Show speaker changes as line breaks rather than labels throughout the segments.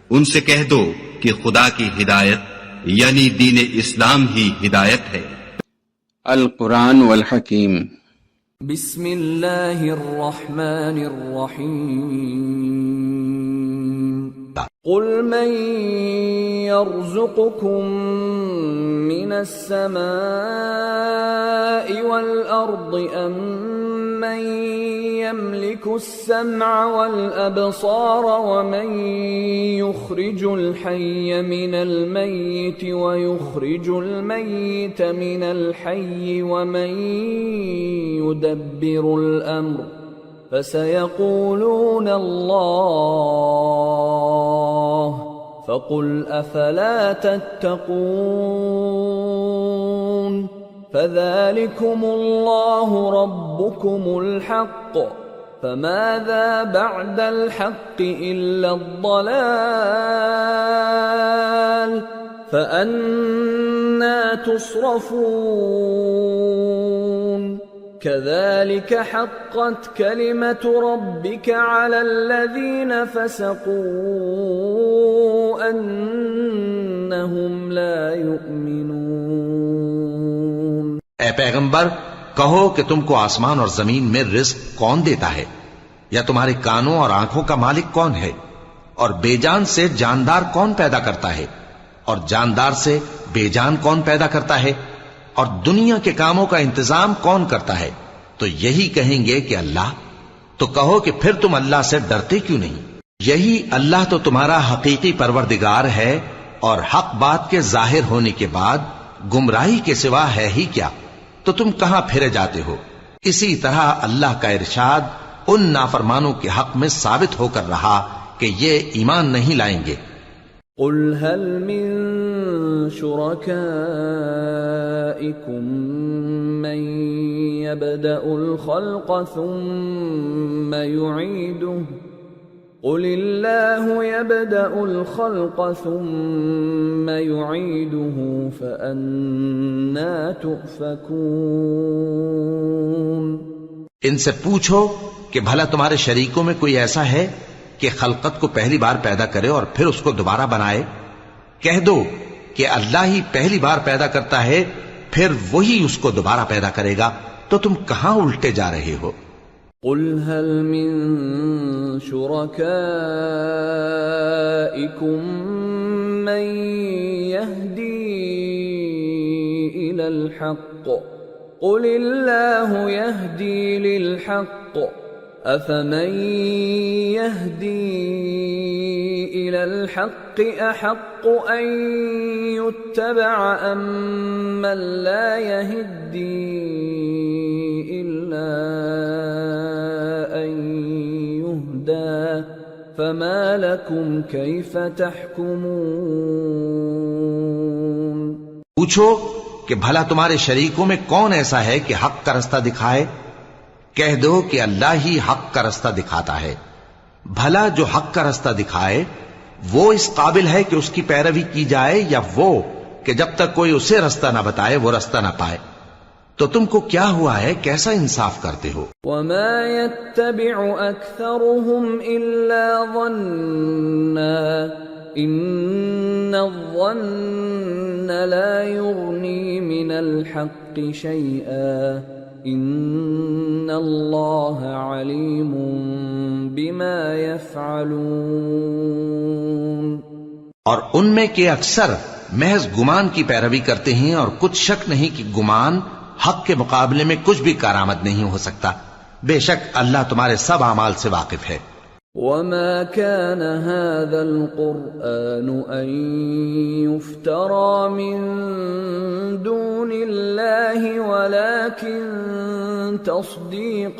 ان سے کہہ دو کہ خدا کی ہدایت یعنی دین اسلام ہی ہدایت ہے۔
القرآن والحکیم۔
بسم اللہ الرحمن الرحیم۔ قل من يرزقكم من السماء والأرض أم من يملك السمع والأبصار ومن يخرج الحي من الميت ويخرج الميت من الحي ومن يدبر الأمر فسيقولون الله فقل أفلا تتقون فذلكم الله ربكم الحق فماذا بعد الحق إلا الضلال فأنا تصرفون كذلك حقت كلمة ربك على الذين فسقوا أنهم لا يؤمنون۔
اے پیغمبر کہو کہ تم کو آسمان اور زمین میں رزق کون دیتا ہے، یا تمہارے کانوں اور آنکھوں کا مالک کون ہے، اور بے جان سے جاندار کون پیدا کرتا ہے، اور جاندار سے بے جان کون پیدا کرتا ہے، اور دنیا کے کاموں کا انتظام کون کرتا ہے؟ تو یہی کہیں گے کہ اللہ۔ تو کہو کہ پھر تم اللہ سے ڈرتے کیوں نہیں؟ یہی اللہ تو تمہارا حقیقی پروردگار ہے، اور حق بات کے ظاہر ہونے کے بعد گمراہی کے سوا ہے ہی کیا؟ تو تم کہاں پھرے جاتے ہو؟ اسی طرح اللہ کا ارشاد ان نافرمانوں کے حق میں ثابت ہو کر رہا کہ یہ ایمان نہیں لائیں گے۔
قل هل من شركائكم من يبدأ الخلق ثم يعيده قل الله يبدأ الخلق ثم يعيده فأنا تؤفكون۔
ان سے پوچھو کہ بھلا تمہارے شریکوں میں کوئی ایسا ہے کہ خلقت کو پہلی بار پیدا کرے اور پھر اس کو دوبارہ بنائے؟ کہہ دو کہ اللہ ہی پہلی بار پیدا کرتا ہے، پھر وہی اس کو دوبارہ پیدا کرے گا، تو تم کہاں الٹے جا رہے ہو؟
قل هل من شركائكم من يهدي إلى الحق قل الله يهدي للحق أفمن يهدي إلى الحق أحق أن يتبع أم من لا يهدي إلا أن يهدى فما لكم كيف تحكمون۔
پوچھو کہ بھلا تمہارے شریکوں میں کون ایسا ہے کہ حق کا رستہ دکھائے؟ کہہ دو کہ اللہ ہی حق کا رستہ دکھاتا ہے۔ بھلا جو حق کا رستہ دکھائے وہ اس قابل ہے کہ اس کی پیروی کی جائے، یا وہ کہ جب تک کوئی اسے رستہ نہ بتائے وہ رستہ نہ پائے؟ تو تم کو کیا ہوا ہے، کیسا انصاف کرتے ہو؟
وما يتبع اكثرهم الا ظنا ان الظن لا يغني من الحق شيئا ان اللہ علیم بما يفعلون۔
اور ان میں کے اکثر محض گمان کی پیروی کرتے ہیں، اور کچھ شک نہیں کہ گمان حق کے مقابلے میں کچھ بھی کارآمد نہیں ہو سکتا۔ بے شک اللہ تمہارے سب اعمال سے واقف ہے۔
وما كان هذا القرآن أن يفترى من دون الله ولكن تصديق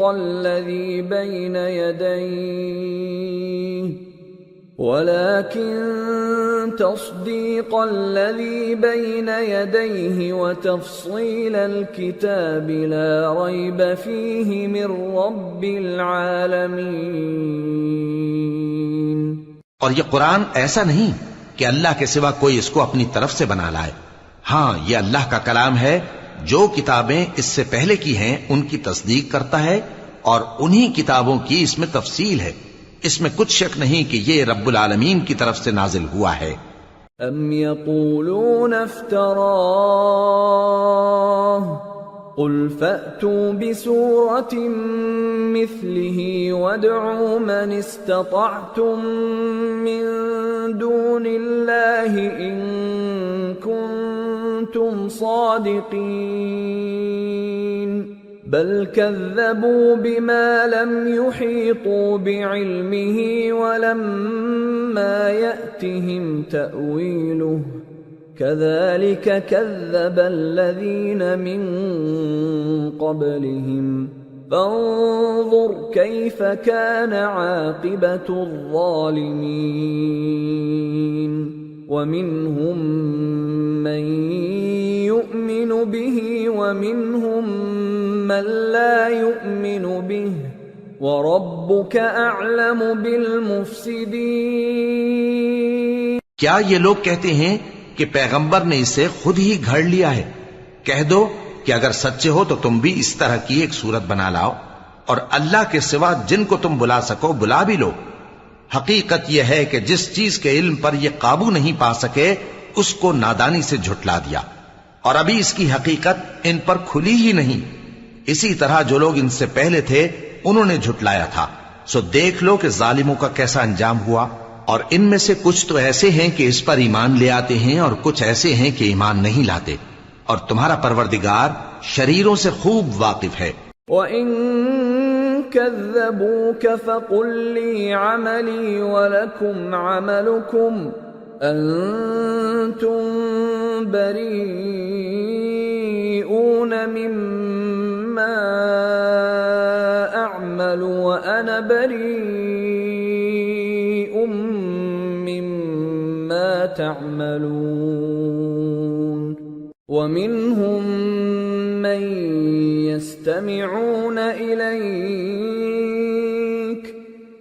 الذي بين يديه وتفصيل الكتاب لا ريب فيه من رب العالمين۔
اور یہ قرآن ایسا نہیں کہ اللہ کے سوا کوئی اس کو اپنی طرف سے بنا لائے۔ ہاں، یہ اللہ کا کلام ہے، جو کتابیں اس سے پہلے کی ہیں ان کی تصدیق کرتا ہے، اور انہی کتابوں کی اس میں تفصیل ہے۔ اس میں کچھ شک نہیں کہ یہ رب العالمین کی طرف سے نازل ہوا ہے۔
ام یقولون افتراہ قل فأتوا بسورة مثله وادعوا من استطعتم من دون الله إن كنتم صادقين بل كذبوا بما لم يحيطوا بعلمه ولما يأتهم تأويله كذلك كذب الذين من قبلهم فانظر كيف كان عاقبة الظالمين ومنهم من يؤمن به ومنهم من لا يؤمن به وَرَبُّكَ أَعْلَمُ بِالْمُفْسِدِينَ۔
کیا یہ لوگ کہتے ہیں کہ پیغمبر نے اسے خود ہی گھڑ لیا ہے؟ کہہ دو کہ اگر سچے ہو تو تم بھی اس طرح کی ایک صورت بنا لاؤ اور اللہ کے سوا جن کو تم بلا سکو بلا بھی لو۔ حقیقت یہ ہے کہ جس چیز کے علم پر یہ قابو نہیں پا سکے اس کو نادانی سے جھٹلا دیا، اور ابھی اس کی حقیقت ان پر کھلی ہی نہیں۔ اسی طرح جو لوگ ان سے پہلے تھے انہوں نے جھٹلایا تھا، سو دیکھ لو کہ ظالموں کا کیسا انجام ہوا۔ اور ان میں سے کچھ تو ایسے ہیں کہ اس پر ایمان لے آتے ہیں اور کچھ ایسے ہیں کہ ایمان نہیں لاتے، اور تمہارا پروردگار شریروں سے خوب واقف ہے۔
وَإِن كَذَّبُوكَ فَقُل لِّي عَمَلِي وَلَكُمْ عَمَلُكُمْ أَنتُم بَرِيئُونَ مِمَّا أَعْمَلُ وَأَنَا بَرِيءٌ مِّمَّا تَعْمَلُونَ وَمِنْهُم مَّن يَسْتَمِعُونَ إِلَيْكَ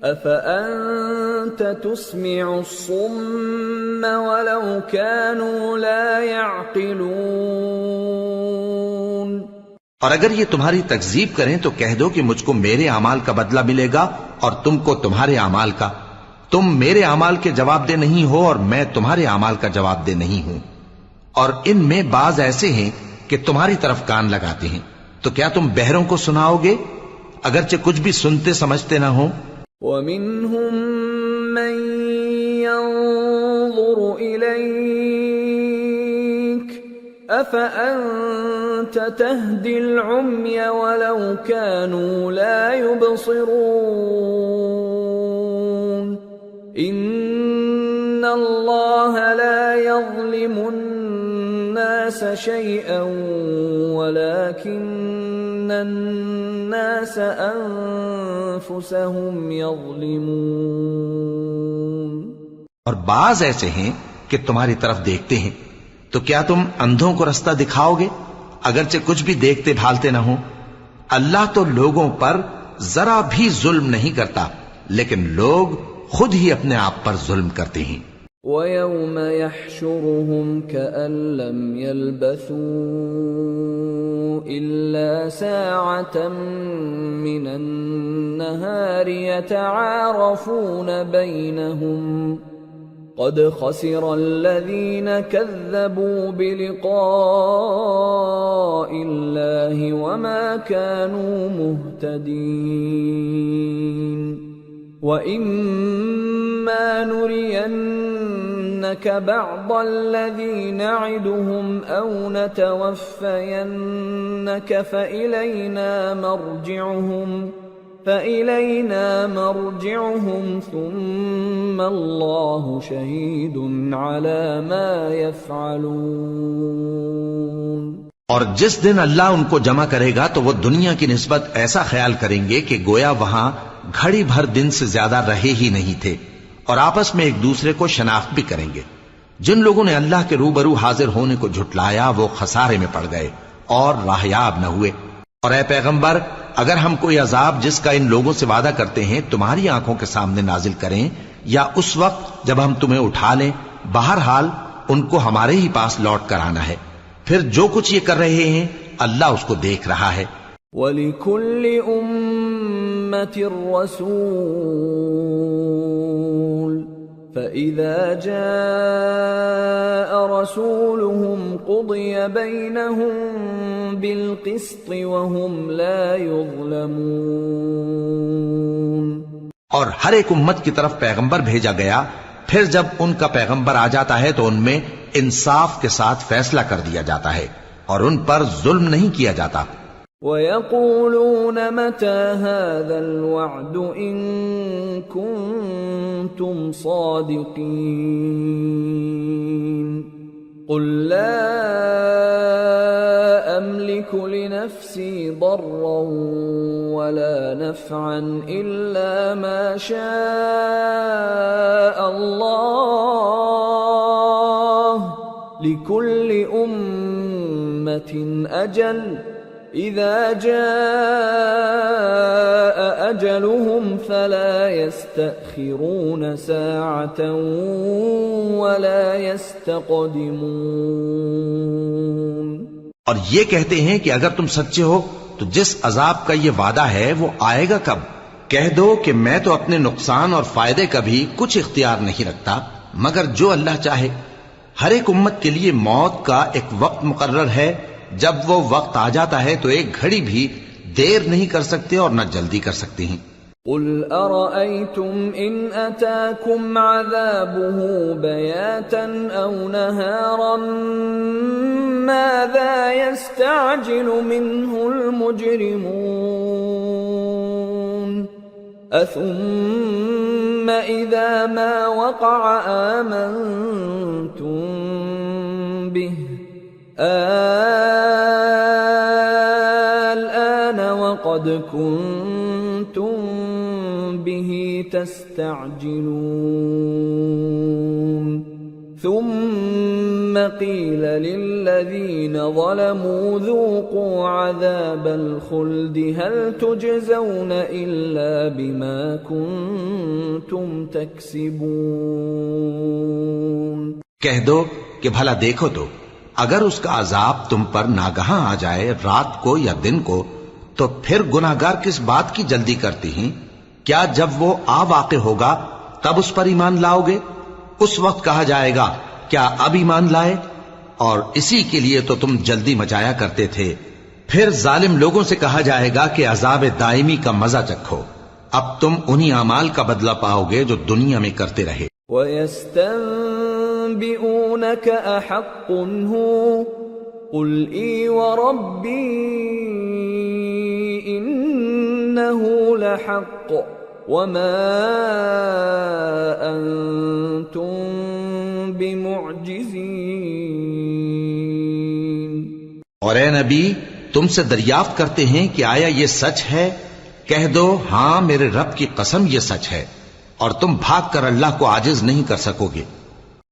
أَفَأَنْتَ تُسْمِعُ الصُّمَّ وَلَوْ كَانُوا لَا يَعْقِلُونَ۔
اور اگر یہ تمہاری تکذیب کریں تو کہہ دو کہ مجھ کو میرے اعمال کا بدلہ ملے گا اور تم کو تمہارے اعمال کا۔ تم میرے اعمال کے جواب دہ نہیں ہو اور میں تمہارے اعمال کا جواب دہ نہیں ہوں۔ اور ان میں بعض ایسے ہیں کہ تمہاری طرف کان لگاتے ہیں، تو کیا تم بہروں کو سناؤ گے اگرچہ کچھ بھی سنتے سمجھتے نہ ہو؟
وَمِنْهُمْ مَنْ يَنظُرُ إِلَيْكَ أَفَأَنْتَ تَهْدِي الْعُمْيَ وَلَوْ كَانُوا لَا يُبْصِرُونَ إِنَّ اللَّهَ لَا يَظْلِمُ النَّاسَ شَيْئًا وَلَكِنَّ النَّاسَ أَنفُسَهُمْ يَظْلِمُونَ۔
اور بعض ایسے ہیں کہ تمہاری طرف دیکھتے ہیں، تو کیا تم اندھوں کو رستہ دکھاؤ گے اگرچہ کچھ بھی دیکھتے بھالتے نہ ہو؟ اللہ تو لوگوں پر ذرا بھی ظلم نہیں کرتا، لیکن لوگ خود ہی اپنے آپ پر ظلم کرتے ہیں۔
وَيَوْمَ يَحْشُرُهُمْ كَأَن لَّمْ يَلْبَثُوا إِلَّا سَاعَةً مِّنَ النَّهَارِ يَتَعَارَفُونَ بَيْنَهُمْ قَدْ خَسِرَ الَّذِينَ كَذَّبُوا بِلِقَاءِ اللَّهِ وَمَا كَانُوا مُهْتَدِينَ وَإِمَّا نُرِيَنَّكَ بَعْضَ الَّذِي نَعِدُهُمْ أَوْ نَتَوَفَّيَنَّكَ فَإِلَيْنَا مَرْجِعُهُمْ ثُمَّ اللَّهُ شَهِيدٌ عَلَى مَا يَفْعَلُونَ۔
اور جس دن اللہ ان کو جمع کرے گا تو وہ دنیا کی نسبت ایسا خیال کریں گے کہ گویا وہاں گھڑی بھر دن سے زیادہ رہے ہی نہیں تھے، اور آپس میں ایک دوسرے کو شناخت بھی کریں گے۔ جن لوگوں نے اللہ کے روبرو حاضر ہونے کو جھٹلایا وہ خسارے میں پڑ گئے اور راہیاب نہ ہوئے۔ اور اے پیغمبر، اگر ہم کوئی عذاب جس کا ان لوگوں سے وعدہ کرتے ہیں تمہاری آنکھوں کے سامنے نازل کریں یا اس وقت جب ہم تمہیں اٹھا لیں، بہرحال ان کو ہمارے ہی پاس لوٹ کر آنا ہے، پھر جو کچھ یہ کر رہے ہیں اللہ اس کو دیکھ رہا ہے۔
وَلِكُلِّ أُمَّةٍ رَّسُولٌ فَإِذَا جَاءَ رَسُولُهُمْ قُضِيَ بَيْنَهُم بِالْقِسْطِ وَهُمْ لَا يُظْلَمُونَ۔
اور ہر ایک امت کی طرف پیغمبر بھیجا گیا، پھر جب ان کا پیغمبر آ جاتا ہے تو ان میں انصاف کے ساتھ فیصلہ کر دیا جاتا ہے اور ان پر ظلم نہیں کیا جاتا۔
وَيَقُولُونَ مَتَى هَذَا الْوَعْدُ إِن كُنتُمْ صَادِقِينَ قُل لَّا أَمْلِكُ لِنَفْسِي ضَرًّا وَلَا نَفْعًا إِلَّا مَا شَاءَ اللَّهُ لِكُلِّ أُمَّةٍ أَجَلٌ إِذَا جَاءَ أَجَلُهُمْ فَلَا يَسْتَأْخِرُونَ سَاعَةً وَلَا يَسْتَقْدِمُونَ۔
اور یہ کہتے ہیں کہ اگر تم سچے ہو تو جس عذاب کا یہ وعدہ ہے وہ آئے گا کب؟ کہہ دو کہ میں تو اپنے نقصان اور فائدے کا بھی کچھ اختیار نہیں رکھتا مگر جو اللہ چاہے۔ ہر ایک امت کے لیے موت کا ایک وقت مقرر ہے، جب وہ وقت آ جاتا ہے تو ایک گھڑی بھی دیر نہیں کر سکتے اور نہ جلدی کر سکتے ہیں۔
قُلْ أَرَأَيْتُمْ إِنْ أَتَاكُمْ عَذَابُهُ بَيَاتًا أَوْ نَهَارًا مَاذَا يَسْتَعْجِلُ مِنْهُ الْمُجْرِمُونَ أَثُمَّ إِذَا مَا وَقَعَ آمَنْتُمْ بِهِ الآن وقد كنتم به تستعجلون ثم قيل للذين ظلموا ذوقوا عذاب الخلد هل تجزون إلا بما كنتم تكسبون۔
کہہ دو کہ بھلا دیکھو تو اگر اس کا عذاب تم پر ناگہاں آ جائے رات کو یا دن کو تو پھر گناہگار کس بات کی جلدی کرتی ہیں؟ کیا جب وہ آ واقع ہوگا تب اس پر ایمان لاؤ گے؟ اس وقت کہا جائے گا کیا اب ایمان لائے؟ اور اسی کے لیے تو تم جلدی مچایا کرتے تھے۔ پھر ظالم لوگوں سے کہا جائے گا کہ عذاب دائمی کا مزہ چکھو، اب تم انہی اعمال کا بدلہ پاؤ گے جو دنیا میں کرتے رہے۔
وَيَسْتَنبِئُونَكَ أَحَقٌّ هُوَ قُلْ إِي وَرَبِّي إِنَّهُ لَحَقٌّ وَمَا أَنْتُمْ بِمُعْجِزِينَ۔
اور اے نبی تم سے دریافت کرتے ہیں کہ آیا یہ سچ ہے؟ کہہ دو ہاں میرے رب کی قسم یہ سچ ہے، اور تم بھاگ کر اللہ کو عاجز نہیں کر سکو گے۔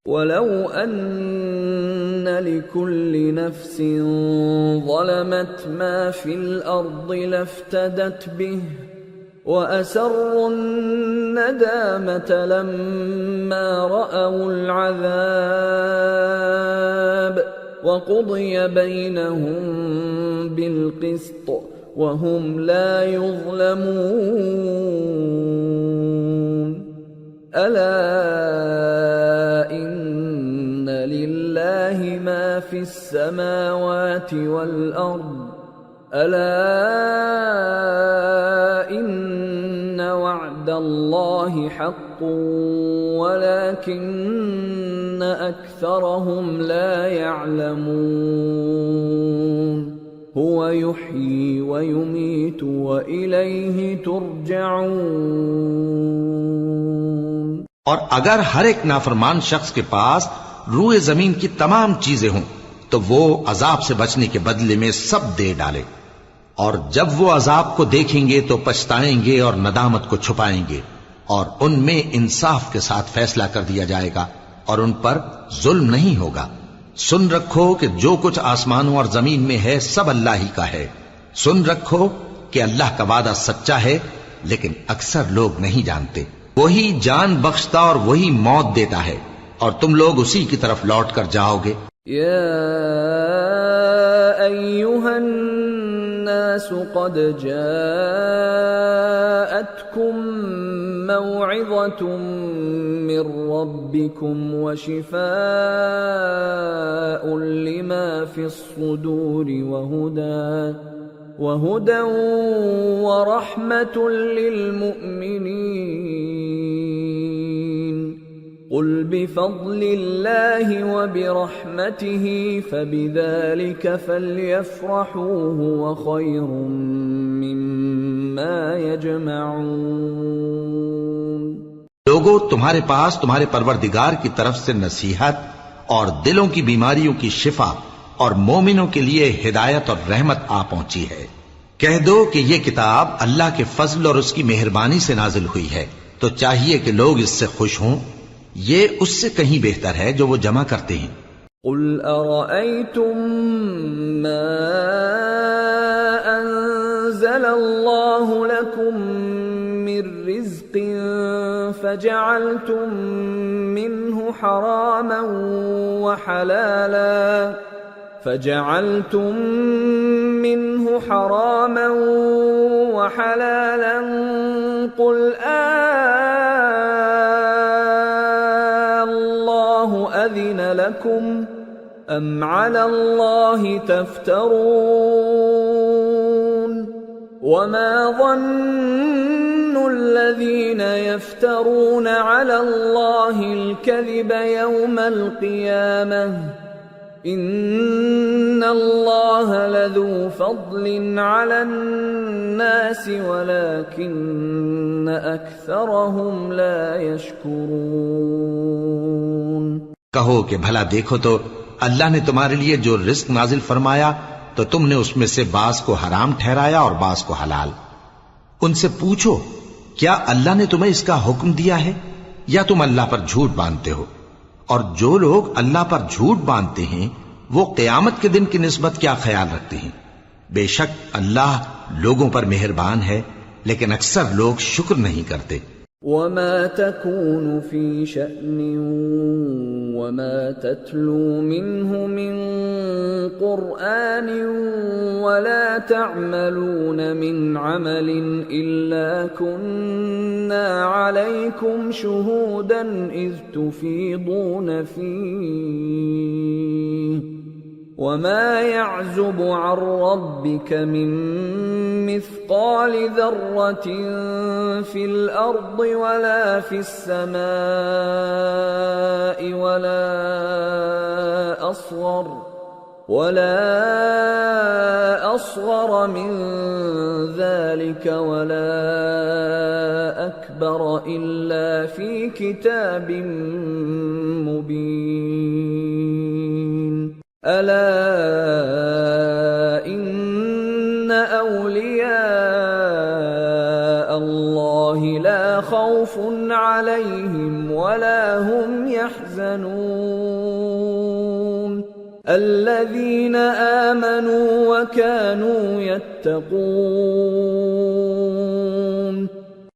وَلَوْ أَنَّ لِكُلِّ نَفْسٍ ظَلَمَتْ مَا فِي الْأَرْضِ لَافْتَدَتْ بِهِ وَأَسَرُّوا النَّدَامَةَ لَمَّا رَأَوُا الْعَذَابَ وَقُضِيَ بَيْنَهُم بِالْقِسْطِ وَهُمْ لَا يُظْلَمُونَ۔ أَلَا إِنَّ لِلَّهِ مَا فِي السَّمَاوَاتِ وَالْأَرْضِ أَلَا إِنَّ وَعْدَ اللَّهِ حَقٌّ وَلَكِنَّ أَكْثَرَهُمْ لَا يَعْلَمُونَ۔ هُوَ يُحْيِي وَيُمِيتُ وَإِلَيْهِ تُرْجَعُونَ۔
اور اگر ہر ایک نافرمان شخص کے پاس روئے زمین کی تمام چیزیں ہوں تو وہ عذاب سے بچنے کے بدلے میں سب دے ڈالے، اور جب وہ عذاب کو دیکھیں گے تو پچھتائیں گے اور ندامت کو چھپائیں گے، اور ان میں انصاف کے ساتھ فیصلہ کر دیا جائے گا اور ان پر ظلم نہیں ہوگا۔ سن رکھو کہ جو کچھ آسمانوں اور زمین میں ہے سب اللہ ہی کا ہے۔ سن رکھو کہ اللہ کا وعدہ سچا ہے لیکن اکثر لوگ نہیں جانتے۔ وہی جان بخشتا اور وہی موت دیتا ہے، اور تم لوگ اسی کی طرف لوٹ کر جاؤ گے۔
یا ایھا الناس قد جاءتکم موعظة من ربكم وشفاء لما في الصدور وهدى ورحمة للمؤمنين قل بفضل الله وبرحمته فبذلك فليفرحوا هو خير مما يجمعون۔
لوگو، تمہارے پاس تمہارے پروردگار کی طرف سے نصیحت اور دلوں کی بیماریوں کی شفا اور مومنوں کے لیے ہدایت اور رحمت آ پہنچی ہے۔ کہہ دو کہ یہ کتاب اللہ کے فضل اور اس کی مہربانی سے نازل ہوئی ہے، تو چاہیے کہ لوگ اس سے خوش ہوں۔ یہ اس سے کہیں بہتر ہے جو وہ جمع کرتے ہیں۔
قل ارأيتم ما انزل الله لكم من رزق فجعلتم منه حراما وحلالا قل الله أذن لكم أم على الله تفترون وما ظن الذين يفترون على الله الكذب يوم القيامة إن الله لذو فضل على الناس ولكن أكثرهم لا يشكرون۔
کہو کہ بھلا دیکھو تو اللہ نے تمہارے لیے جو رزق نازل فرمایا تو تم نے اس میں سے بعض کو حرام ٹھہرایا اور بعض کو حلال۔ ان سے پوچھو کیا اللہ نے تمہیں اس کا حکم دیا ہے یا تم اللہ پر جھوٹ باندھتے ہو؟ اور جو لوگ اللہ پر جھوٹ باندھتے ہیں وہ قیامت کے دن کی نسبت کیا خیال رکھتے ہیں؟ بے شک اللہ لوگوں پر مہربان ہے، لیکن اکثر لوگ شکر نہیں کرتے۔
وما تكون في شأن وما تتلو منه من قرآن ولا تعملون من عمل إلا كنا عليكم شهودا إذ تفيضون فيه وما يعزب عن ربك من مثقال ذرة في الأرض ولا في السماء ولا أصغر من ذلك ولا أكبر إلا في كتاب مبين ألا إن أولياء الله لا خوف عليهم ولا هم يحزنون الذين آمنوا وكانوا يتقون۔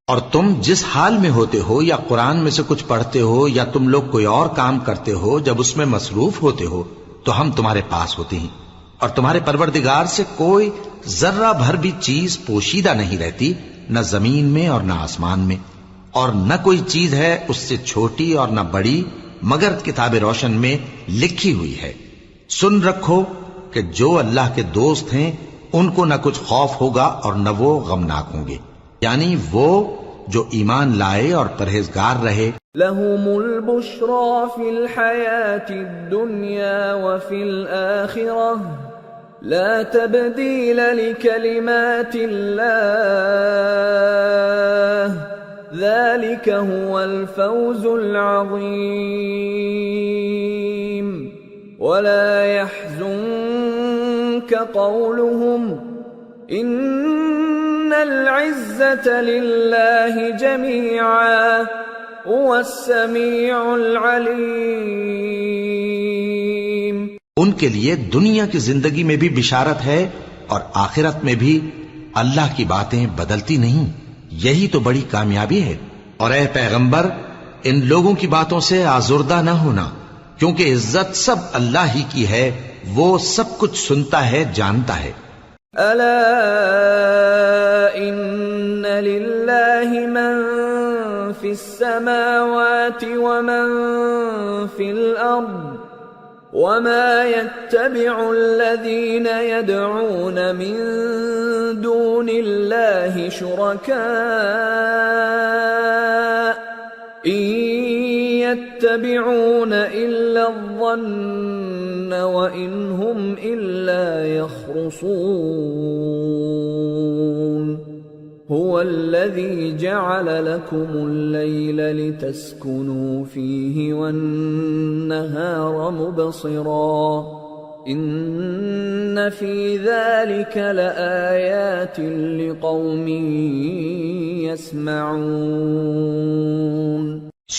اور تم جس حال میں ہوتے ہو یا قرآن میں سے کچھ پڑھتے ہو یا تم لوگ کوئی اور کام کرتے ہو، جب اس میں مصروف ہوتے ہو تو ہم تمہارے پاس ہوتے ہیں، اور تمہارے پروردگار سے کوئی ذرہ بھر بھی چیز پوشیدہ نہیں رہتی، نہ زمین میں اور نہ آسمان میں، اور نہ کوئی چیز ہے اس سے چھوٹی اور نہ بڑی مگر کتاب روشن میں لکھی ہوئی ہے۔ سن رکھو کہ جو اللہ کے دوست ہیں ان کو نہ کچھ خوف ہوگا اور نہ وہ غمناک ہوں گے، یعنی وہ جو ایمان لائے اور پرہیزگار رہے۔
لهم البشرى في الحياة الدنيا وفي الآخرة لا تبديل لكلمات الله ذلك هو الفوز العظيم ولا يحزنك قولهم إن العزة لله جميعا هو السميع العليم۔
ان کے لیے دنیا کی زندگی میں بھی بشارت ہے اور آخرت میں بھی اللہ کی باتیں بدلتی نہیں، یہی تو بڑی کامیابی ہے۔ اور اے پیغمبر، ان لوگوں کی باتوں سے آزردہ نہ ہونا، کیونکہ عزت سب اللہ ہی کی ہے، وہ سب کچھ سنتا ہے، جانتا ہے۔
ألا إن لله من في السماوات ومن في الأرض وما يتبع الذين يدعون من دون الله شركاء إن يتبعون إلا الظن وإن هم إلا يخرصون هو الذي جعل لكم الليل لتسكنوا فيه والنهار مبصرا إن في ذلك لآيات لقوم يسمعون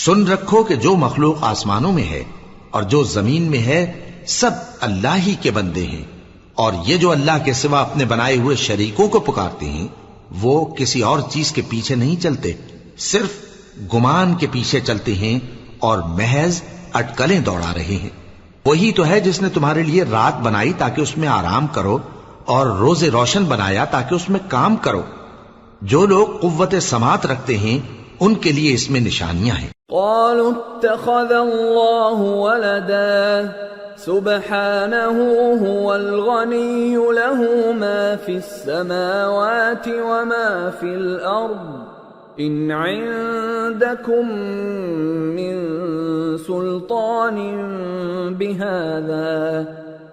سن رکھو کہ جو مخلوق آسمانوں میں ہے اور جو زمین میں ہے سب اللہ ہی کے بندے ہیں، اور یہ جو اللہ کے سوا اپنے بنائے ہوئے شریکوں کو پکارتے ہیں وہ کسی اور چیز کے پیچھے نہیں چلتے، صرف گمان کے پیچھے چلتے ہیں اور محض اٹکلیں دوڑا رہے ہیں۔ وہی تو ہے جس نے تمہارے لیے رات بنائی تاکہ اس میں آرام کرو اور روز روشن بنایا تاکہ اس میں کام کرو۔ جو لوگ قوت سماعت رکھتے ہیں ان کے لیے اس میں نشانیاں ہیں۔
قالوا اتخذ الله ولدا سبحانه هو الغني له ما في السماوات وما في الأرض إن عندكم من سلطان بهذا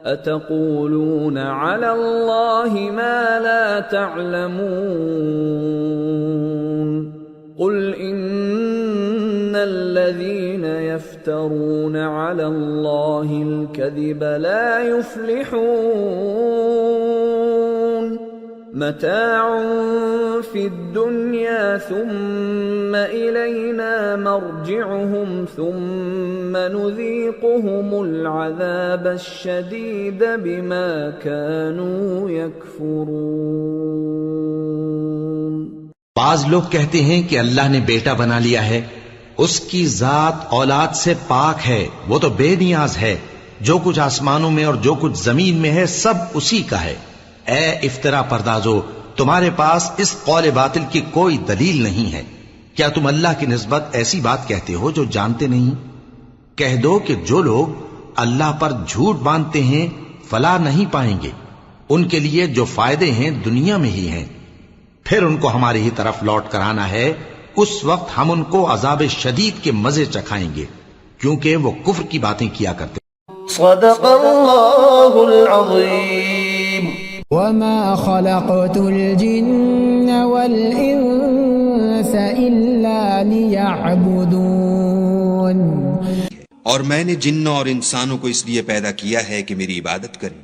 أتقولون على الله ما لا تعلمون قل إن الذين يفترون على الله الكذب لا يفلحون متاع في الدنيا ثم إلينا مرجعهم ثم نذيقهم العذاب الشديد بما كانوا يكفرون۔
بعض لوگ کہتے ہیں کہ اللہ نے بیٹا بنا لیا ہے، اس کی ذات اولاد سے پاک ہے، وہ تو بے نیاز ہے، جو کچھ آسمانوں میں اور جو کچھ زمین میں ہے سب اسی کا ہے۔ اے افترا پردازو، تمہارے پاس اس قول باطل کی کوئی دلیل نہیں ہے، کیا تم اللہ کی نسبت ایسی بات کہتے ہو جو جانتے نہیں؟ کہہ دو کہ جو لوگ اللہ پر جھوٹ باندھتے ہیں فلاح نہیں پائیں گے، ان کے لیے جو فائدے ہیں دنیا میں ہی ہیں، پھر ان کو ہماری ہی طرف لوٹ کر آنا ہے، اس وقت ہم ان کو عذاب شدید کے مزے چکھائیں گے کیونکہ وہ کفر کی باتیں کیا کرتے۔
صدق اللہ العظیم۔
وما خلقت الجن والانس الا ليعبدون،
اور میں نے جنوں اور انسانوں کو اس لیے پیدا کیا ہے کہ میری عبادت کریں۔